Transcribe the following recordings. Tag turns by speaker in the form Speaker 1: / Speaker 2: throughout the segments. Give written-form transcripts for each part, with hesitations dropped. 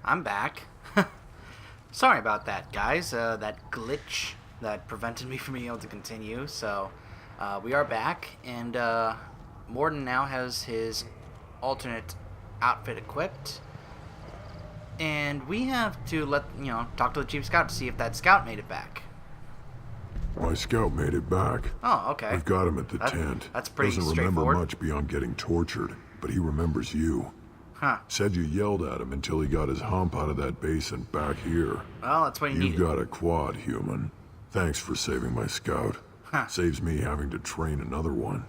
Speaker 1: I'm back. Sorry about that, guys. That glitch that prevented me from being able to continue. So, we are back, and Morden now has his alternate outfit equipped. And we have to talk to the Chief Scout to see if that scout made it back.
Speaker 2: My scout made it back.
Speaker 1: Oh, okay.
Speaker 2: I've got him at the tent.
Speaker 1: That's pretty
Speaker 2: Doesn't remember
Speaker 1: straightforward.
Speaker 2: much beyond getting tortured, but he remembers you.
Speaker 1: Huh.
Speaker 2: Said you yelled at him until he got his hump out of that basin back here.
Speaker 1: Well, that's what he
Speaker 2: You've
Speaker 1: needed.
Speaker 2: got a quad, human. Thanks for saving my scout.
Speaker 1: Huh.
Speaker 2: Saves me having to train another one.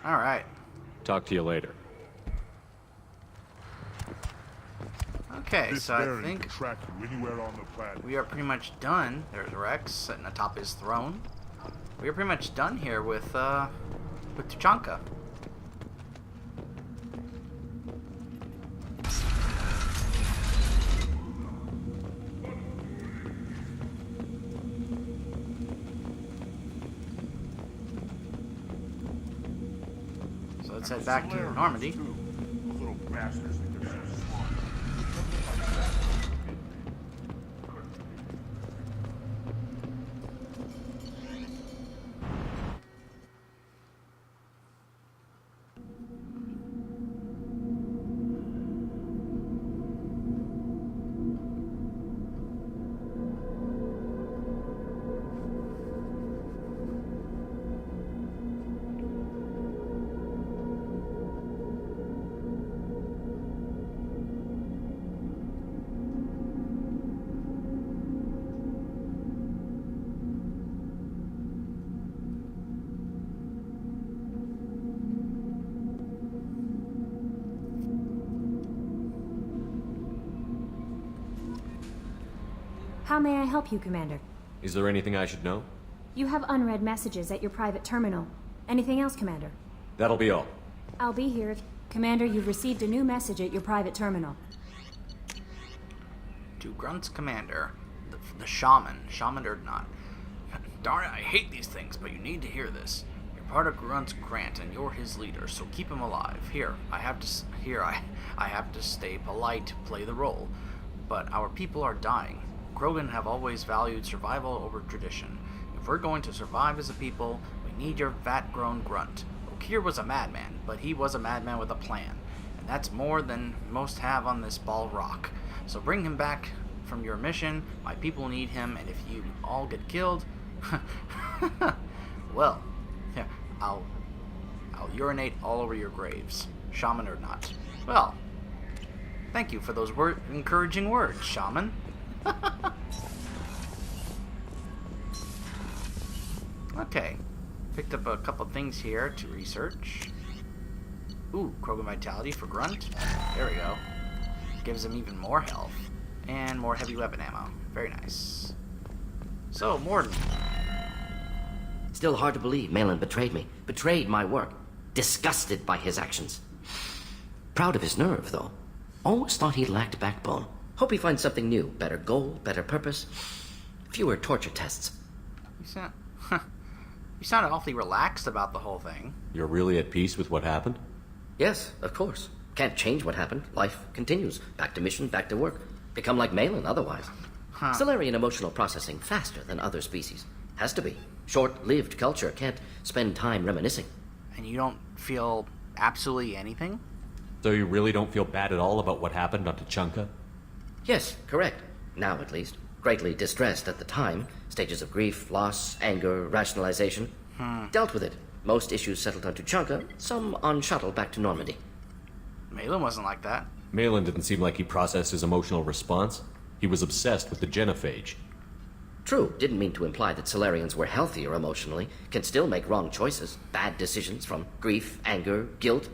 Speaker 1: All right.
Speaker 3: Talk to you later.
Speaker 1: Okay,
Speaker 4: This
Speaker 1: so I
Speaker 4: bearing
Speaker 1: think
Speaker 4: can track you anywhere on the planet.
Speaker 1: we are pretty much done. There's Rex sitting atop his throne. We are pretty much done here with Tuchanka. So let's head back to Normandy.
Speaker 4: Those little bastards think they're so smart.
Speaker 5: How may I help you, Commander?
Speaker 3: Is there anything I should know?
Speaker 5: You have unread messages at your private terminal. Anything else, Commander?
Speaker 3: That'll be all.
Speaker 5: I'll be here if... Commander, you've received a new message at your private terminal.
Speaker 1: To Grunt's commander, the shaman or not. Darn it, I hate these things, but you need to hear this. You're part of Grunt's grant, and you're his leader, so keep him alive. I have to stay polite, play the role. But our people are dying. Krogan have always valued survival over tradition. If we're going to survive as a people, we need your vat-grown Grunt. Okeer was a madman, but he was a madman with a plan. And that's more than most have on this ball rock. So bring him back from your mission. My people need him, and if you all get killed, well, yeah, I'll urinate all over your graves, shaman or not. Well, thank you for those encouraging words, shaman. Okay, picked up a couple things here to research. Ooh, Krogan Vitality for Grunt. There we go. Gives him even more health. And more heavy weapon ammo. Very nice. So, Morden.
Speaker 6: Still hard to believe Malin betrayed me. Betrayed my work. Disgusted by his actions. Proud of his nerve, though. Always thought he lacked backbone. Hope he finds something new. Better goal, better purpose. Fewer torture tests.
Speaker 1: You sounded awfully relaxed about the whole thing.
Speaker 3: You're really at peace with what happened?
Speaker 6: Yes, of course. Can't change what happened. Life continues. Back to mission, back to work. Become like Malin otherwise. Solarian emotional processing faster than other species. Has to be. Short-lived culture can't spend time reminiscing.
Speaker 1: And you don't feel absolutely anything?
Speaker 3: So you really don't feel bad at all about what happened on Tuchanka?
Speaker 6: Yes, correct. Now, at least. Greatly distressed at the time. Stages of grief, loss, anger, rationalization. Dealt with it. Most issues settled on Tuchanka, some on shuttle back to Normandy.
Speaker 1: Malin wasn't like that.
Speaker 3: Malin didn't seem like he processed his emotional response. He was obsessed with the genophage.
Speaker 6: True, didn't mean to imply that Solarians were healthier emotionally, can still make wrong choices, bad decisions from grief, anger, guilt.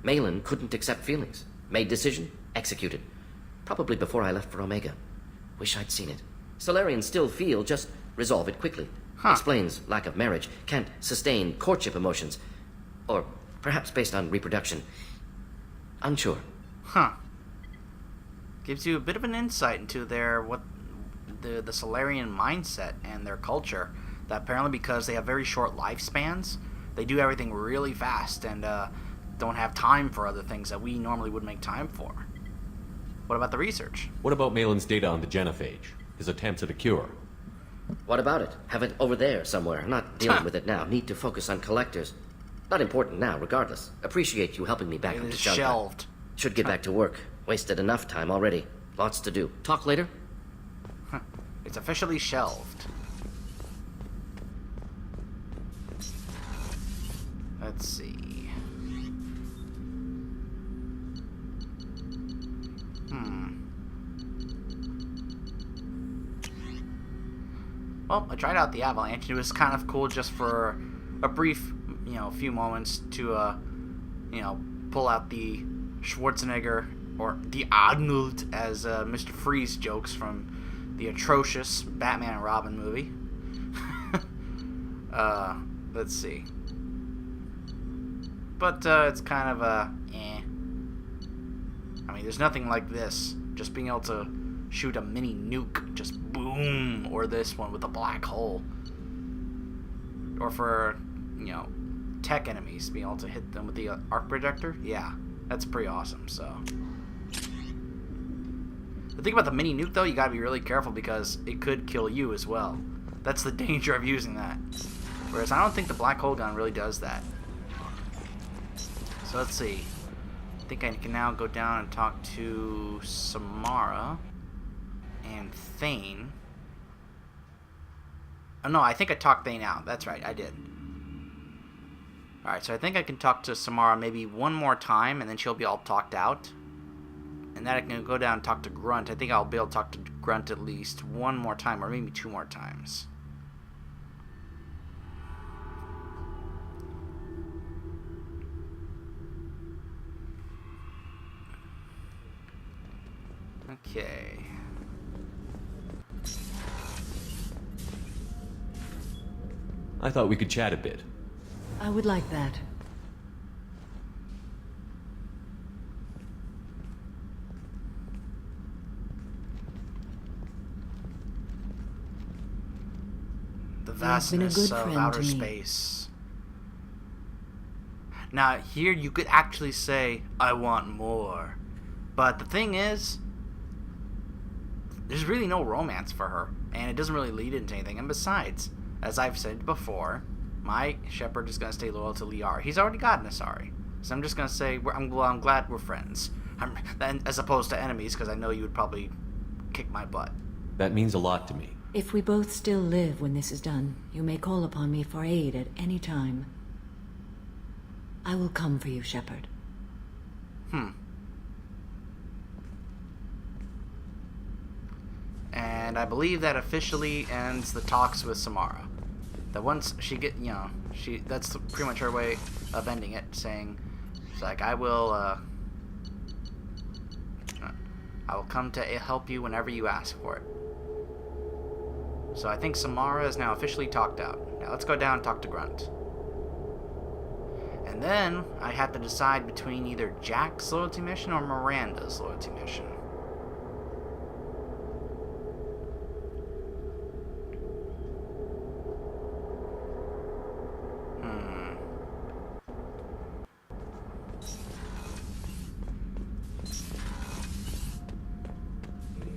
Speaker 6: Malin couldn't accept feelings. Made decision, executed. Probably before I left for Omega. Wish I'd seen it. Solarians still feel, just resolve it quickly. Explains lack of marriage, can't sustain courtship emotions. Or perhaps based on reproduction. Unsure.
Speaker 1: Gives you a bit of an insight into the Solarian mindset and their culture. That apparently because they have very short lifespans, they do everything really fast and don't have time for other things that we normally would make time for. What about the research?
Speaker 3: What about Malin's data on the genophage? His attempts at a cure?
Speaker 6: What about it? Have it over there somewhere. I'm not dealing with it now. Need to focus on collectors. Not important now, regardless. Appreciate you helping me back up
Speaker 1: It
Speaker 6: to
Speaker 1: is
Speaker 6: Junkyard.
Speaker 1: shelved.
Speaker 6: Should get back to work. Wasted enough time already. Lots to do. Talk later?
Speaker 1: It's officially shelved. Let's see. Well, I tried out the avalanche. It was kind of cool just for a brief, few moments to, pull out the Schwarzenegger, or the Arnold, as Mr. Freeze jokes from the atrocious Batman and Robin movie. Let's see. But it's kind of eh. I mean, there's nothing like this. Just being able to shoot a mini nuke, just boom, or this one with a black hole. Or for, tech enemies, being able to hit them with the arc projector. Yeah, that's pretty awesome, so. The thing about the mini nuke, though, you gotta be really careful because it could kill you as well. That's the danger of using that. Whereas I don't think the black hole gun really does that. So let's see. I think I can now go down and talk to Samara and Thane. Oh no, I think I talked Thane out. That's right, I did. Alright, so I think I can talk to Samara maybe one more time and then she'll be all talked out. And then I can go down and talk to Grunt. I think I'll be able to talk to Grunt at least one more time or maybe 2 more times. Okay.
Speaker 3: I thought we could chat a bit.
Speaker 7: I would like that.
Speaker 1: The
Speaker 7: been a
Speaker 1: vastness
Speaker 7: good
Speaker 1: of
Speaker 7: friend
Speaker 1: outer
Speaker 7: to me.
Speaker 1: space. Now, here you could actually say, I want more. But the thing is, there's really no romance for her, and it doesn't really lead into anything. And besides, as I've said before, my Shepard is going to stay loyal to Liara. He's already got an Asari. So I'm just going to say, I'm glad we're friends. As opposed to enemies, because I know you would probably kick my butt.
Speaker 3: That means a lot to me.
Speaker 7: If we both still live when this is done, you may call upon me for aid at any time. I will come for you, Shepard.
Speaker 1: And I believe that officially ends the talks with Samara. That once she that's pretty much her way of ending it, saying, it's like, I will come to help you whenever you ask for it. So I think Samara is now officially talked out. Now let's go down and talk to Grunt. And then I have to decide between either Jack's loyalty mission or Miranda's loyalty mission.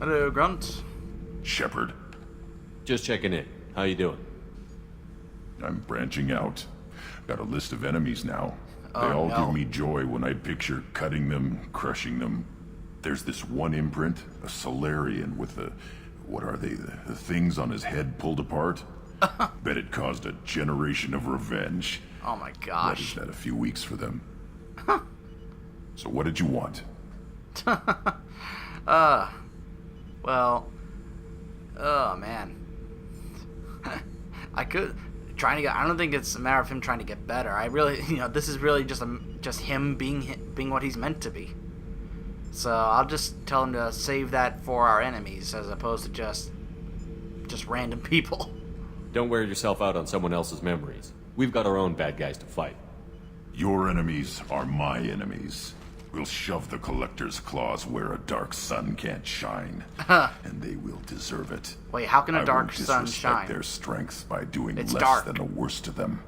Speaker 1: Hello, Grunt.
Speaker 2: Shepard,
Speaker 3: Just checking in. How you doing?
Speaker 2: I'm branching out. Got a list of enemies now. They
Speaker 1: Oh,
Speaker 2: all
Speaker 1: no.
Speaker 2: give me joy when I picture cutting them, crushing them. There's this one imprint, a Solarian with the... what are they? The things on his head pulled apart? Bet it caused a generation of revenge.
Speaker 1: Oh my
Speaker 2: What
Speaker 1: gosh.
Speaker 2: is that, a few weeks for them? So what did you want?
Speaker 1: Well, oh man. I don't think it's a matter of him trying to get better. I really, this is really just him being what he's meant to be. So I'll just tell him to save that for our enemies as opposed to just random people.
Speaker 3: Don't wear yourself out on someone else's memories. We've got our own bad guys to fight.
Speaker 2: Your enemies are my enemies. We'll shove the Collector's claws where a dark sun can't shine. And they will deserve it.
Speaker 1: Wait, how can a
Speaker 2: I
Speaker 1: dark
Speaker 2: won't
Speaker 1: sun
Speaker 2: disrespect
Speaker 1: shine?
Speaker 2: their strength by doing
Speaker 1: It's
Speaker 2: less
Speaker 1: dark.
Speaker 2: than the worst to them.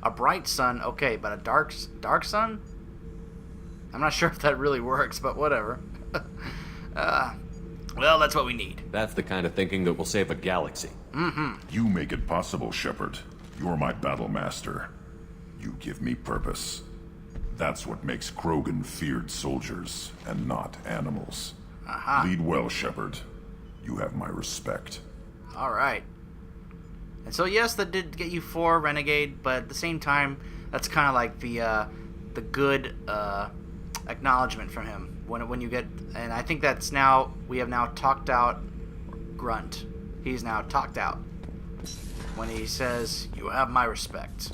Speaker 1: A bright sun, okay, but a dark sun? I'm not sure if that really works, but whatever. Well, that's what we need.
Speaker 3: That's the kind of thinking that will save a galaxy.
Speaker 2: You make it possible, Shepard. You're my battle master. You give me purpose. That's what makes Krogan feared soldiers and not animals. Lead well, Shepard. You have my respect.
Speaker 1: All right. And so yes, that did get you 4 Renegade, but at the same time, that's kind of like the good acknowledgement from him when you get, and I think that's now we have now talked out Grunt. He's now talked out when he says, "You have my respect."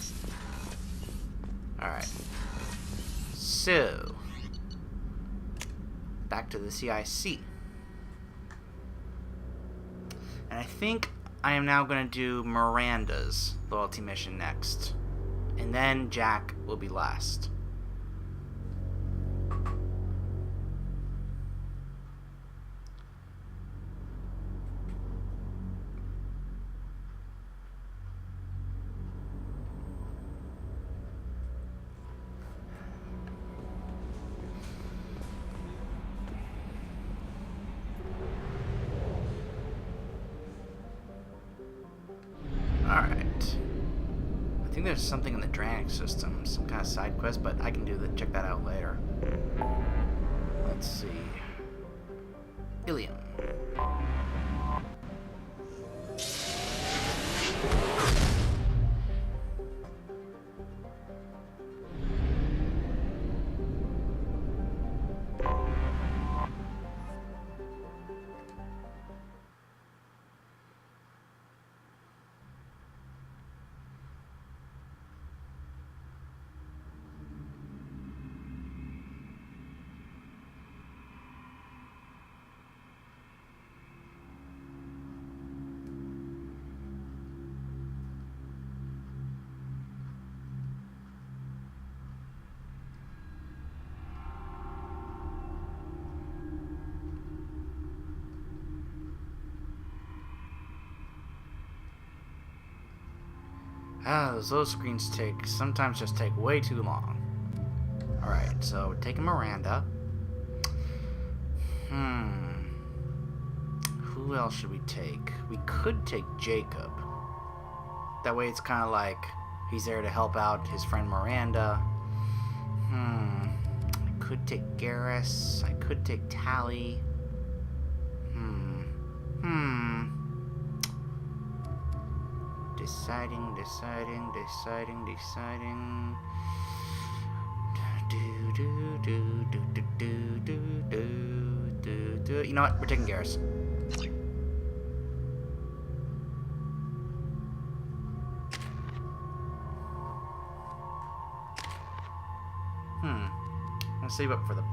Speaker 1: All right. So back to the CIC, and I think I am now going to do Miranda's loyalty mission next. And then Jack will be last. Alright. I think there's something in the Dranik system, some kind of side quest, but I can check that out later. Let's see. Ilium. Those screens sometimes just take way too long. Alright, so we're taking Miranda. Who else should we take? We could take Jacob. That way it's kind of like he's there to help out his friend Miranda. I could take Garrus. I could take Tali. Deciding. You know what? We're taking Garrus. Let's save up for the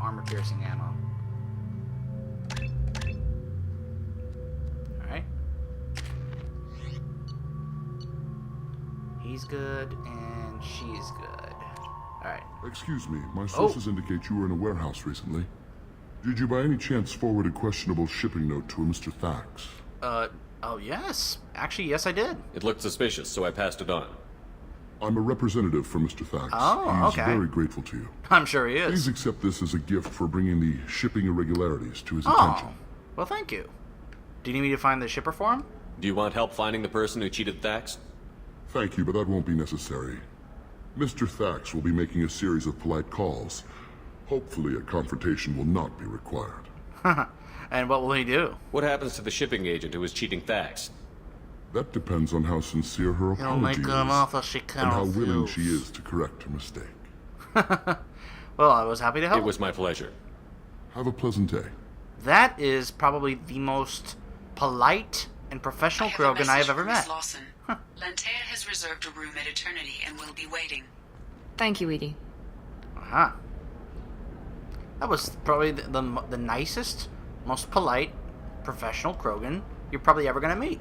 Speaker 1: armor piercing ammo. Alright. He's good, and she's good. Alright.
Speaker 4: Excuse me, my sources indicate you were in a warehouse recently. Did you by any chance forward a questionable shipping note to a Mr. Thax?
Speaker 1: Oh yes. Actually, yes I did.
Speaker 3: It looked suspicious, so I passed it on.
Speaker 4: I'm a representative for Mr. Thax.
Speaker 1: Oh,
Speaker 4: He's
Speaker 1: okay.
Speaker 4: very grateful to you.
Speaker 1: I'm sure he
Speaker 4: Please
Speaker 1: is.
Speaker 4: accept this as a gift for bringing the shipping irregularities to his attention.
Speaker 1: Well, thank you. Do you need me to find the shipper for him?
Speaker 3: Do you want help finding the person who cheated Thax?
Speaker 4: Thank you, but that won't be necessary. Mr. Thax will be making a series of polite calls. Hopefully a confrontation will not be required.
Speaker 1: And what will he do?
Speaker 3: What happens to the shipping agent who was cheating Thax?
Speaker 4: That depends on how sincere her
Speaker 1: He'll
Speaker 4: apology
Speaker 1: make
Speaker 4: is,
Speaker 1: an offer she
Speaker 4: and
Speaker 1: can't
Speaker 4: how willing
Speaker 1: refuse.
Speaker 4: she is to correct her mistake.
Speaker 1: Well, I was happy to help.
Speaker 3: It was my pleasure.
Speaker 4: Have a pleasant day.
Speaker 1: That is probably the most polite and professional Krogan I have ever met.
Speaker 8: Lawson. Lantea has reserved a room at Eternity and will be waiting.
Speaker 7: Thank you, Edie.
Speaker 1: Uh-huh. That was probably the nicest, most polite, professional Krogan you're probably ever going to meet.